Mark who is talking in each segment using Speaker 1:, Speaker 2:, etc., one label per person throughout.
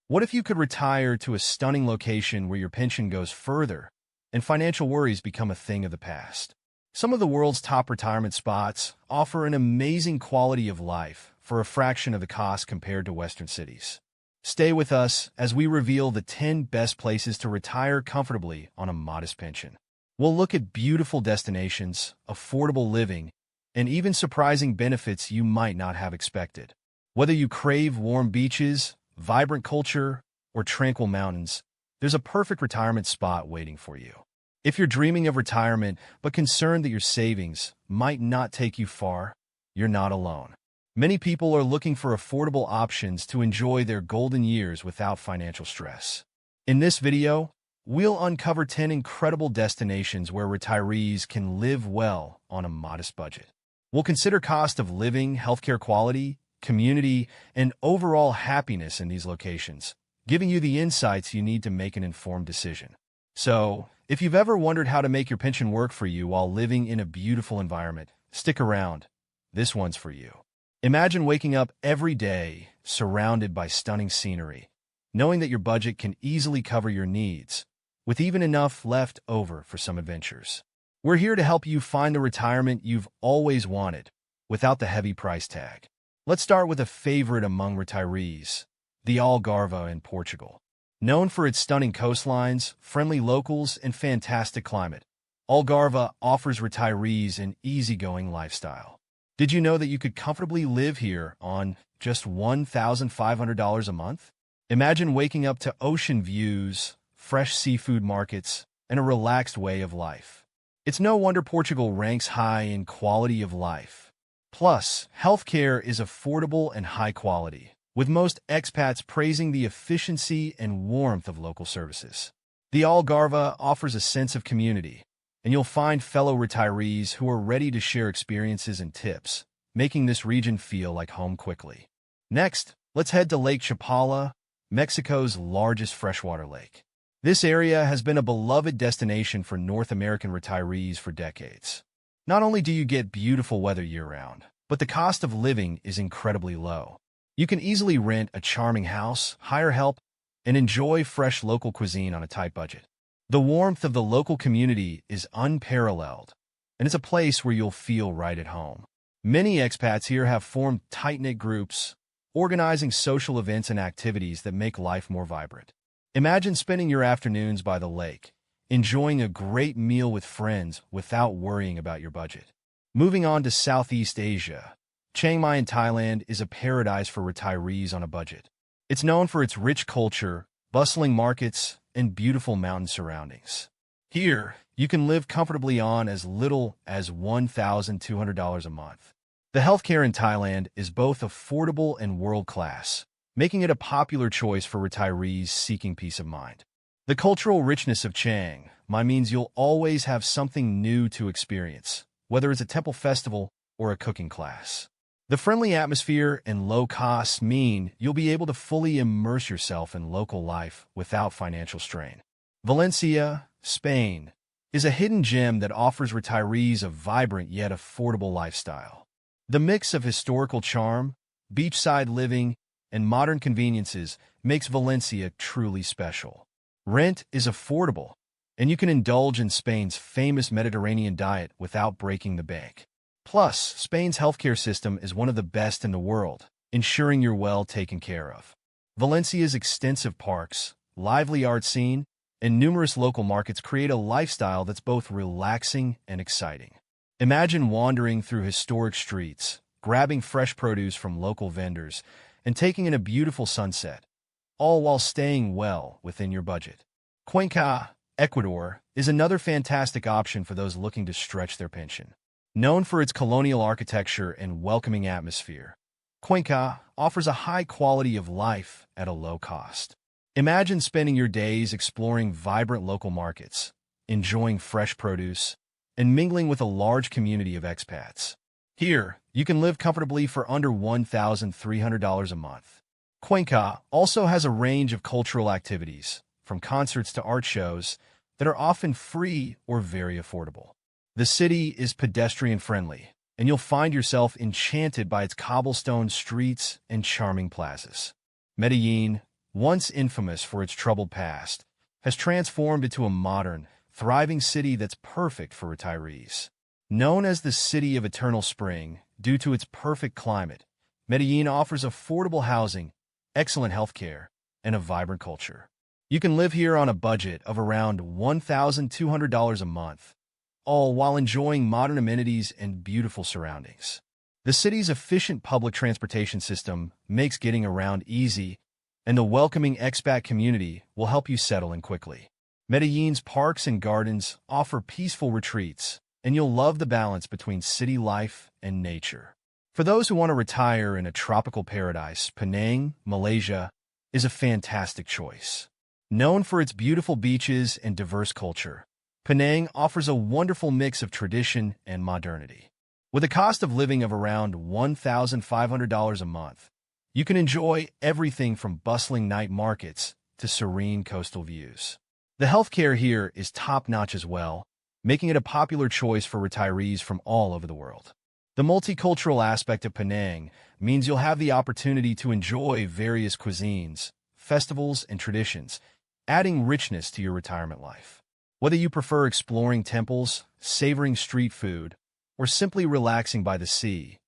Speaker 1: What if you could retire to a stunning location where your pension goes further and financial worries become a thing of the past? Some of the world's top retirement spots offer an amazing quality of life for a fraction of the cost compared to Western cities. Stay with us as we reveal the 10 best places to retire comfortably on a modest pension. We'll look at beautiful destinations, affordable living, and even surprising benefits you might not have expected. Whether you crave warm beaches, vibrant culture, or tranquil mountains, there's a perfect retirement spot waiting for you. If you're dreaming of retirement but concerned that your savings might not take you far, you're not alone. Many people are looking for affordable options to enjoy their golden years without financial stress. In this video, we'll uncover 10 incredible destinations where retirees can live well on a modest budget. We'll consider cost of living, healthcare quality, community, and overall happiness in these locations, giving you the insights you need to make an informed decision. So, if you've ever wondered how to make your pension work for you while living in a beautiful environment, stick around. This one's for you. Imagine waking up every day surrounded by stunning scenery, knowing that your budget can easily cover your needs, with even enough left over for some adventures. We're here to help you find the retirement you've always wanted, without the heavy price tag. Let's start with a favorite among retirees, the Algarve in Portugal. Known for its stunning coastlines, friendly locals, and fantastic climate, Algarve offers retirees an easygoing lifestyle. Did you know that you could comfortably live here on just $1,500 a month? Imagine waking up to ocean views, fresh seafood markets, and a relaxed way of life. It's no wonder Portugal ranks high in quality of life. Plus, healthcare is affordable and high quality, with most expats praising the efficiency and warmth of local services. The Algarve offers a sense of community, and you'll find fellow retirees who are ready to share experiences and tips, making this region feel like home quickly. Next, let's head to Lake Chapala, Mexico's largest freshwater lake. This area has been a beloved destination for North American retirees for decades. Not only do you get beautiful weather year-round, but the cost of living is incredibly low. You can easily rent a charming house, hire help, and enjoy fresh local cuisine on a tight budget. The warmth of the local community is unparalleled, and it's a place where you'll feel right at home. Many expats here have formed tight-knit groups, organizing social events and activities that make life more vibrant. Imagine spending your afternoons by the lake, enjoying a great meal with friends without worrying about your budget. Moving on to Southeast Asia, Chiang Mai in Thailand is a paradise for retirees on a budget. It's known for its rich culture, bustling markets, and beautiful mountain surroundings. Here, you can live comfortably on as little as $1,200 a month. The healthcare in Thailand is both affordable and world-class, making it a popular choice for retirees seeking peace of mind. The cultural richness of Chiang Mai means you'll always have something new to experience, whether it's a temple festival or a cooking class. The friendly atmosphere and low costs mean you'll be able to fully immerse yourself in local life without financial strain. Valencia, Spain, is a hidden gem that offers retirees a vibrant yet affordable lifestyle. The mix of historical charm, beachside living, and modern conveniences makes Valencia truly special. Rent is affordable, and you can indulge in Spain's famous Mediterranean diet without breaking the bank. Plus, Spain's healthcare system is one of the best in the world, ensuring you're well taken care of. Valencia's extensive parks, lively art scene, and numerous local markets create a lifestyle that's both relaxing and exciting. Imagine wandering through historic streets, grabbing fresh produce from local vendors, and taking in a beautiful sunset, all while staying well within your budget. Cuenca, Ecuador, is another fantastic option for those looking to stretch their pension. Known for its colonial architecture and welcoming atmosphere, Cuenca offers a high quality of life at a low cost. Imagine spending your days exploring vibrant local markets, enjoying fresh produce, and mingling with a large community of expats. Here, you can live comfortably for under $1,300 a month. Cuenca also has a range of cultural activities, from concerts to art shows, that are often free or very affordable. The city is pedestrian-friendly, and you'll find yourself enchanted by its cobblestone streets and charming plazas. Medellin, once infamous for its troubled past, has transformed into a modern, thriving city that's perfect for retirees. Known as the City of Eternal Spring due to its perfect climate, Medellin offers affordable housing, excellent healthcare, and a vibrant culture. You can live here on a budget of around $1,200 a month, all while enjoying modern amenities and beautiful surroundings. The city's efficient public transportation system makes getting around easy, and the welcoming expat community will help you settle in quickly. Medellin's parks and gardens offer peaceful retreats, and you'll love the balance between city life and nature. For those who want to retire in a tropical paradise, Penang, Malaysia, is a fantastic choice. Known for its beautiful beaches and diverse culture, Penang offers a wonderful mix of tradition and modernity. With a cost of living of around $1,500 a month, you can enjoy everything from bustling night markets to serene coastal views. The healthcare here is top-notch as well, making it a popular choice for retirees from all over the world. The multicultural aspect of Penang means you'll have the opportunity to enjoy various cuisines, festivals, and traditions, adding richness to your retirement life. Whether you prefer exploring temples, savoring street food, or simply relaxing by the sea,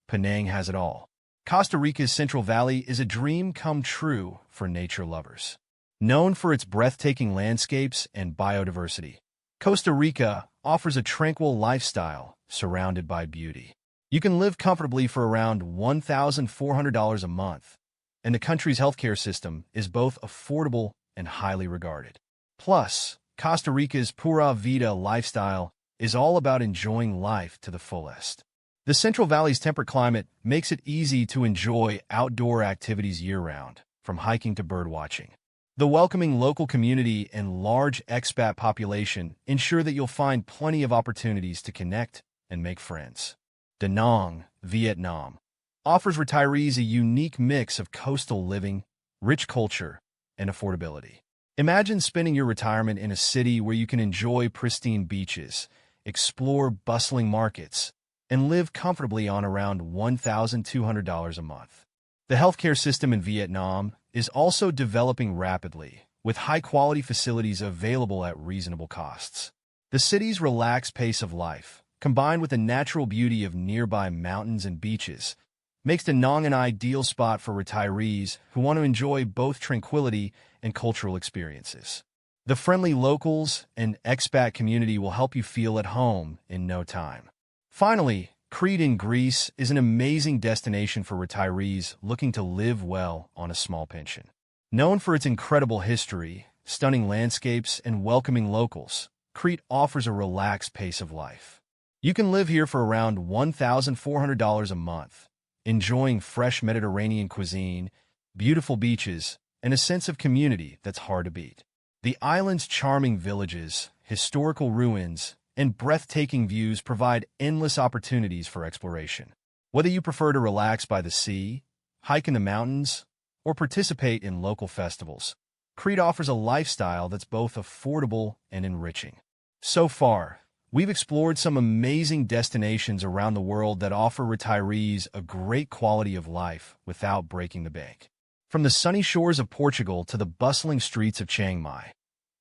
Speaker 1: Penang has it all. Costa Rica's Central Valley is a dream come true for nature lovers. Known for its breathtaking landscapes and biodiversity, Costa Rica offers a tranquil lifestyle surrounded by beauty. You can live comfortably for around $1,400 a month, and the country's healthcare system is both affordable and highly regarded. Plus, Costa Rica's Pura Vida lifestyle is all about enjoying life to the fullest. The Central Valley's temperate climate makes it easy to enjoy outdoor activities year-round, from hiking to birdwatching. The welcoming local community and large expat population ensure that you'll find plenty of opportunities to connect and make friends. Da Nang, Vietnam, offers retirees a unique mix of coastal living, rich culture, and affordability. Imagine spending your retirement in a city where you can enjoy pristine beaches, explore bustling markets, and live comfortably on around $1,200 a month. The healthcare system in Vietnam is also developing rapidly, with high-quality facilities available at reasonable costs. The city's relaxed pace of life, combined with the natural beauty of nearby mountains and beaches, makes Da Nang an ideal spot for retirees who want to enjoy both tranquility and cultural experiences. The friendly locals and expat community will help you feel at home in no time. Finally, Crete in Greece is an amazing destination for retirees looking to live well on a small pension. Known for its incredible history, stunning landscapes, and welcoming locals, Crete offers a relaxed pace of life. You can live here for around $1,400 a month, enjoying fresh Mediterranean cuisine, beautiful beaches, and a sense of community that's hard to beat. The island's charming villages, historical ruins, and breathtaking views provide endless opportunities for exploration. Whether you prefer to relax by the sea, hike in the mountains, or participate in local festivals, Crete offers a lifestyle that's both affordable and enriching. So far, we've explored some amazing destinations around the world that offer retirees a great quality of life without breaking the bank. From the sunny shores of Portugal to the bustling streets of Chiang Mai,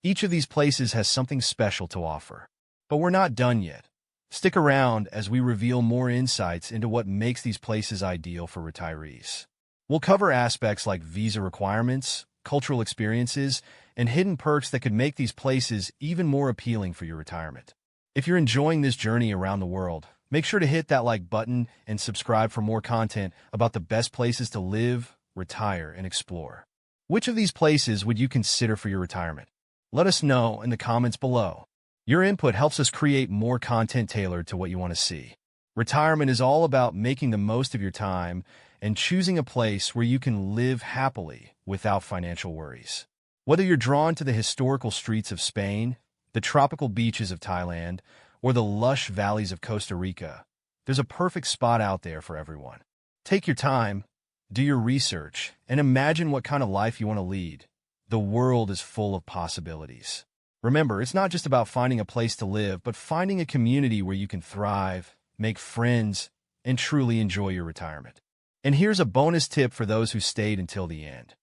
Speaker 1: each of these places has something special to offer. But we're not done yet. Stick around as we reveal more insights into what makes these places ideal for retirees. We'll cover aspects like visa requirements, cultural experiences, and hidden perks that could make these places even more appealing for your retirement. If you're enjoying this journey around the world, make sure to hit that like button and subscribe for more content about the best places to live, retire, and explore. Which of these places would you consider for your retirement? Let us know in the comments below. Your input helps us create more content tailored to what you want to see. Retirement is all about making the most of your time and choosing a place where you can live happily without financial worries. Whether you're drawn to the historical streets of Spain, the tropical beaches of Thailand, or the lush valleys of Costa Rica, there's a perfect spot out there for everyone. Take your time, do your research, and imagine what kind of life you want to lead. The world is full of possibilities. Remember, it's not just about finding a place to live, but finding a community where you can thrive, make friends, and truly enjoy your retirement. And here's a bonus tip for those who stayed until the end.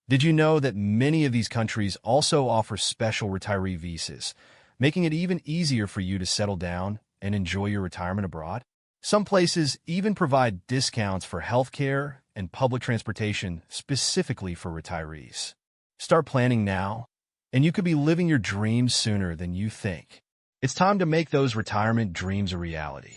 Speaker 1: Did you know that many of these countries also offer special retiree visas, making it even easier for you to settle down and enjoy your retirement abroad? Some places even provide discounts for healthcare and public transportation specifically for retirees. Start planning now, and you could be living your dreams sooner than you think. It's time to make those retirement dreams a reality.